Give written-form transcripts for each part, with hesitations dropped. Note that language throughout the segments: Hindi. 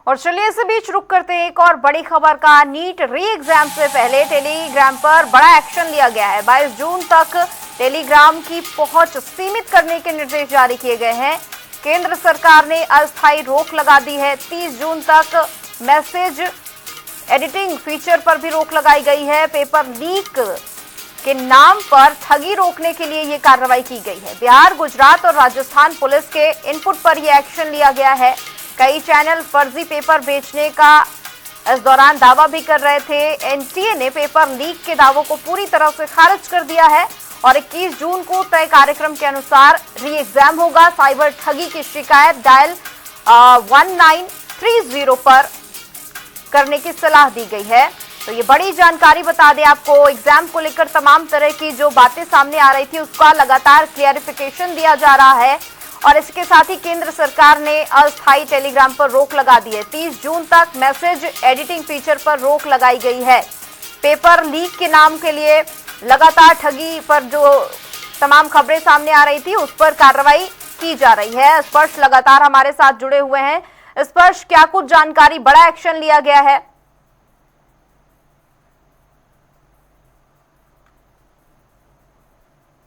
और चलिए इसी बीच रुक करते हैं एक और बड़ी खबर का। नीट री एग्जाम से पहले टेलीग्राम पर बड़ा एक्शन लिया गया है। 22 जून तक टेलीग्राम की पहुंच सीमित करने के निर्देश जारी किए गए हैं। केंद्र सरकार ने अस्थायी रोक लगा दी है। 30 जून तक मैसेज एडिटिंग फीचर पर भी रोक लगाई गई है। पेपर लीक के नाम पर ठगी रोकने के लिए ये कार्रवाई की गई है। बिहार, गुजरात और राजस्थान पुलिस के इनपुट पर यह एक्शन लिया गया है। कई चैनल फर्जी पेपर बेचने का इस दौरान दावा भी कर रहे थे। एनटीए ने पेपर लीक के दावों को पूरी तरह से खारिज कर दिया है और 21 जून को तय कार्यक्रम के अनुसार री एग्जाम होगा। साइबर ठगी की शिकायत डायल 1930 पर करने की सलाह दी गई है। तो ये बड़ी जानकारी बता दें आपको, एग्जाम को लेकर तमाम तरह की जो बातें सामने आ रही थी उसका लगातार क्लियरिफिकेशन दिया जा रहा है और इसके साथ ही केंद्र सरकार ने अस्थायी टेलीग्राम पर रोक लगा दी है। 30 जून तक मैसेज एडिटिंग फीचर पर रोक लगाई गई है। पेपर लीक के नाम के लिए लगातार ठगी पर जो तमाम खबरें सामने आ रही थी उस पर कार्रवाई की जा रही है। स्पर्श लगातार हमारे साथ जुड़े हुए हैं। स्पर्श, क्या कुछ जानकारी, बड़ा एक्शन लिया गया है?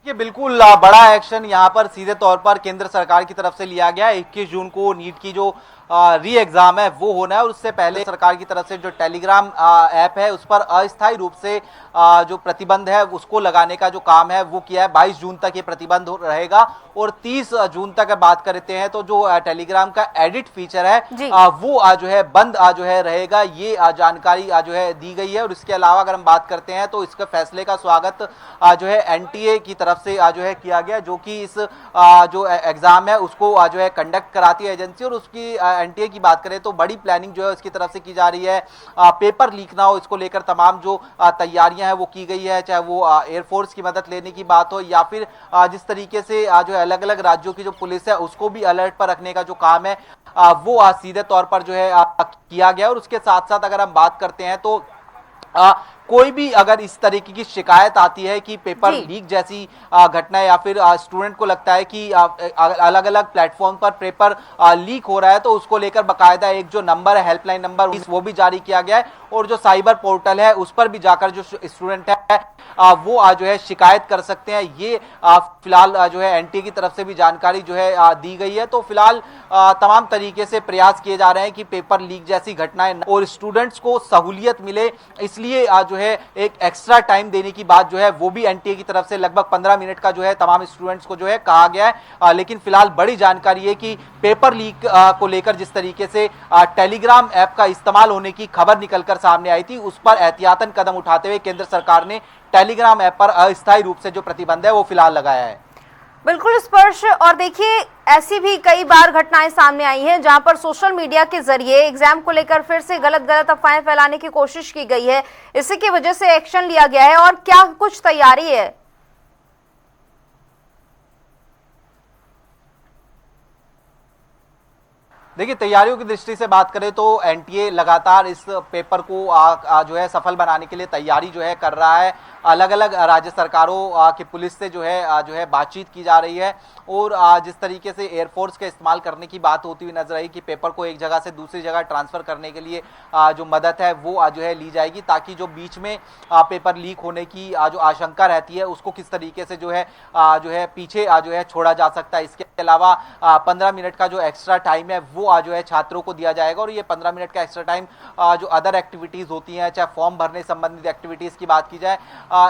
ये बिल्कुल बड़ा एक्शन यहाँ पर सीधे तौर पर केंद्र सरकार की तरफ से लिया गया है। 21 जून को नीट की जो री एग्जाम है वो होना है और उससे पहले सरकार की तरफ से जो टेलीग्राम ऐप है उस पर अस्थायी रूप से जो प्रतिबंध है उसको लगाने का जो काम है वो किया है। 22 जून तक ये प्रतिबंध रहेगा और 30 जून तक बात करते हैं तो जो टेलीग्राम का एडिट फीचर है वो जो है बंद जो है रहेगा। ये जानकारी जो है दी गई है। और इसके अलावा अगर हम बात करते हैं तो इसके फैसले का स्वागत जो है एनटीए की तरफ से जो है किया गया, जो कि इस जो एग्जाम है उसको जो है कंडक्ट कराती है एजेंसी। और उसकी एनटीए की बात करें तो बड़ी प्लानिंग जो है उसकी तरफ से की जा रही है। पेपर लीक ना हो इसको लेकर तमाम जो तैयारियां हैं वो की गई है, चाहे वो एयरफोर्स की मदद लेने की बात हो या फिर जिस तरीके से जो है अलग अलग राज्यों की जो पुलिस है उसको भी अलर्ट पर रखने का जो काम है वो सीधे तौर पर जो है किया गया। और उसके साथ साथ अगर हम बात करते हैं तो कोई भी अगर इस तरीके की शिकायत आती है कि पेपर लीक जैसी घटना या फिर स्टूडेंट को लगता है कि अलग अलग प्लेटफॉर्म पर पेपर लीक हो रहा है तो उसको लेकर बकायदा एक जो नंबर है, हेल्पलाइन नंबर, वो भी जारी किया गया है। और जो साइबर पोर्टल है उस पर भी जाकर जो स्टूडेंट है वो जो है शिकायत कर सकते हैं। ये फिलहाल जो है एनटीए की तरफ से भी जानकारी जो है दी गई है। तो फिलहाल तमाम तरीके से प्रयास किए जा रहे हैं कि पेपर लीक जैसी घटनाएं और स्टूडेंट्स को सहूलियत मिले, इसलिए जो है एक एक्स्ट्रा टाइम देने की बात जो है वो भी एनटीए की तरफ से लगभग 15 मिनट का जो है तमाम स्टूडेंट्स को जो है कहा गया है। लेकिन फिलहाल बड़ी जानकारी है कि पेपर लीक को लेकर जिस तरीके से टेलीग्राम ऐप का इस्तेमाल होने की खबर निकलकर सामने आई थी उस पर एहतियातन कदम उठाते हुए केंद्र सरकार ने टेलीग्राम ऐप पर अस्थायी रूप से जो प्रतिबंध है वो फिलहाल लगाया है। बिल्कुल स्पर्श, और देखिए ऐसी भी कई बार घटनाएं सामने आई हैं जहां पर सोशल मीडिया के जरिए एग्जाम को लेकर फिर से गलत अफवाहें फैलाने की कोशिश की गई है। इसी की वजह से एक्शन लिया गया है। और क्या कुछ तैयारी है? देखिए, तैयारियों की दृष्टि से बात करें तो एनटीए लगातार इस पेपर को जो है सफल बनाने के लिए तैयारी जो है कर रहा है। अलग अलग राज्य सरकारों की पुलिस से जो है बातचीत की जा रही है। और जिस तरीके से एयरफोर्स का इस्तेमाल करने की बात होती हुई नजर आई कि पेपर को एक जगह से दूसरी जगह ट्रांसफर करने के लिए जो मदद है वो जो है ली जाएगी, ताकि जो बीच में पेपर लीक होने की जो आशंका रहती है उसको किस तरीके से जो है पीछे जो है छोड़ा जा सकता है। इसके अलावा 15 मिनट का जो एक्स्ट्रा टाइम है वो जो है छात्रों को दिया जाएगा। और ये 15 मिनट का एक्स्ट्रा टाइम जो अदर एक्टिविटीज होती हैं, चाहे फॉर्म भरने संबंधित एक्टिविटीज की बात की जाए,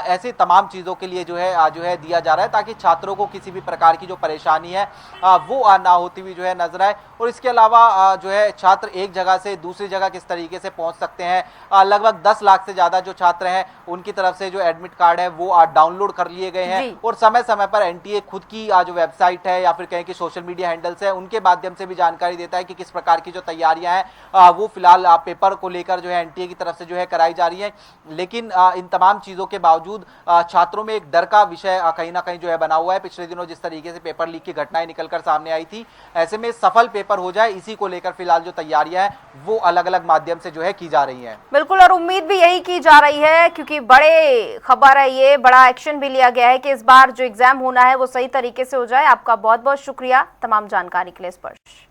ऐसे तमाम चीजों के लिए जो है दिया जा रहा है, ताकि छात्रों को किसी भी प्रकार की जो परेशानी है वो ना होती हुई जो है नजर आए। और इसके अलावा जो है छात्र एक जगह से दूसरी जगह किस तरीके से पहुंच सकते हैं। लगभग 10 लाख से ज्यादा जो छात्र हैं उनकी तरफ से जो एडमिट कार्ड है वो डाउनलोड कर लिए गए हैं। और समय समय पर एनटीए खुद की जो वेबसाइट है या फिर कहें कि सोशल मीडिया हैंडल्स है उनके माध्यम से भी जानकारी देता है कि किस प्रकार की जो तैयारियां हैं वो फिलहाल पेपर को लेकर जो है एनटीए की तरफ से जो है कराई जा रही है। लेकिन इन तमाम चीजों के बावजूद छात्रों में एक डर का विषय कहीं ना कहीं जो है बना हुआ है। पिछले दिनों जिस तरीके से पेपर लीक की घटनाएं निकलकर सामने आई थी, ऐसे में सफल पेपर हो जाए इसी को लेकर फिलहाल जो तैयारियां हैं वो अलग अलग माध्यम से जो है की जा रही हैं। बिल्कुल, और उम्मीद भी यही की जा रही है क्योंकि बड़े खबर है, ये बड़ा एक्शन भी लिया गया है कि इस बार जो एग्जाम होना है वो सही तरीके से हो जाए। आपका बहुत बहुत शुक्रिया तमाम जानकारी के लिए स्पर्श।